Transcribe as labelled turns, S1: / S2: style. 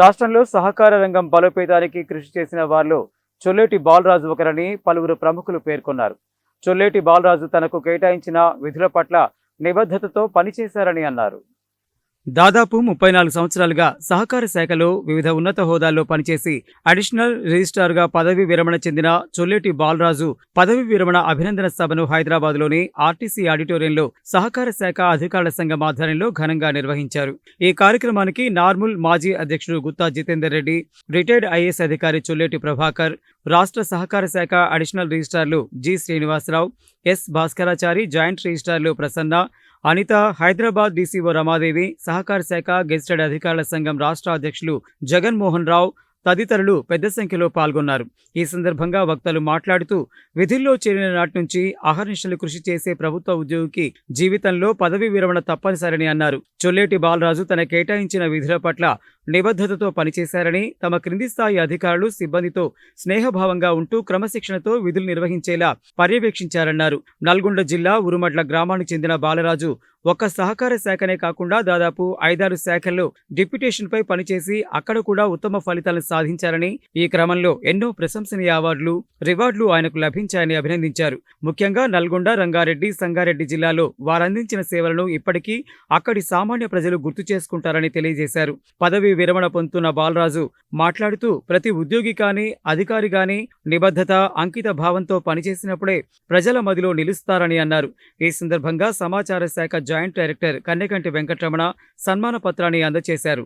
S1: రాష్ట్రంలో సహకార రంగం బలోపేతానికి కృషి చేసిన వారిలో చొల్లేటి బాలరాజు ఒకరని పలువురు ప్రముఖులు పేర్కొన్నారు. చొల్లేటి బాలరాజు తనకు కేటాయించిన విధుల పట్ల నిబద్ధతతో పనిచేశారని అన్నారు. దాదాపు 34 సంవత్సరాలుగా సహకార శాఖలో వివిధ ఉన్నత హోదాల్లో పనిచేసి అడిషనల్ రిజిస్ట్రార్గా పదవి విరమణ చెందిన చొల్లేటి బాలరాజు పదవి విరమణ అభినందన సభను హైదరాబాద్లోని ఆర్టీసీ ఆడిటోరియంలో సహకార శాఖ అధికారుల సంఘం ఆధ్వర్యంలో ఘనంగా నిర్వహించారు. ఈ కార్యక్రమానికి నార్ముల్ మాజీ అధ్యక్షుడు గుత్తా జితేందర్ రెడ్డి, రిటైర్డ్ ఐఏఎస్ అధికారి చొల్లేటి ప్రభాకర్, రాష్ట్ర సహకార శాఖ అడిషనల్ రిజిస్ట్రార్లు G Srinivasarao, S Bhaskarachari, joint రిజిస్ట్రార్లు ప్రసన్న, అనిత, హైదరాబాద్ డీసీఓ రమాదేవి, సహకార శాఖ గెజిటెడ్ అధికారుల సంఘం రాష్ట్ర అధ్యక్షులు జగన్మోహన్ రావు తదితరులు పెద్ద సంఖ్యలో పాల్గొన్నారు. ఈ సందర్భంగా వక్తలు మాట్లాడుతూ విధుల్లో చేరిన నాటి నుంచి అహర్నిశలు కృషి చేసే ప్రభుత్వ ఉద్యోగికి జీవితంలో పదవి విరమణ తప్పనిసరని అన్నారు. చొల్లేటి బాలరాజు తన కేటాయించిన విధుల పట్ల నిబద్ధతతో పనిచేశారని, తమ క్రింది స్థాయి అధికారులు సిబ్బందితో స్నేహభావంగా ఉంటూ క్రమశిక్షణతో విధులు నిర్వహించేలా పర్యవేక్షించారన్నారు. నల్గొండ జిల్లా ఉరుమడ్ల గ్రామానికి చెందిన బాలరాజు ఒక్క సహకార శాఖనే కాకుండా దాదాపు 5-6 శాఖల్లో డిప్యూటేషన్పై పనిచేసి అక్కడ కూడా ఉత్తమ ఫలితాలను సాధించారని, ఈ క్రమంలో ఎన్నో ప్రశంసనీయ అవార్డులు, రివార్డులు ఆయనకు లభించాయని అభినందించారు. ముఖ్యంగా నల్గొండ, రంగారెడ్డి, సంగారెడ్డి జిల్లాలో వారందించిన సేవలను ఇప్పటికీ అక్కడి సామాన్య ప్రజలు గుర్తు చేసుకుంటారని తెలియజేశారు. పదవి విరమణ పొందుతున్న బాలరాజు మాట్లాడుతూ ప్రతి ఉద్యోగి కానీ, అధికారి కానీ నిబద్ధత, అంకిత భావంతో పనిచేసినప్పుడే ప్రజల మదిలో నిలుస్తారని అన్నారు. ఈ సందర్భంగా సమాచార శాఖ జాయింట్ డైరెక్టర్ కన్నెకంటి వెంకటరమణ సన్మాన పత్రాన్ని అందజేశారు.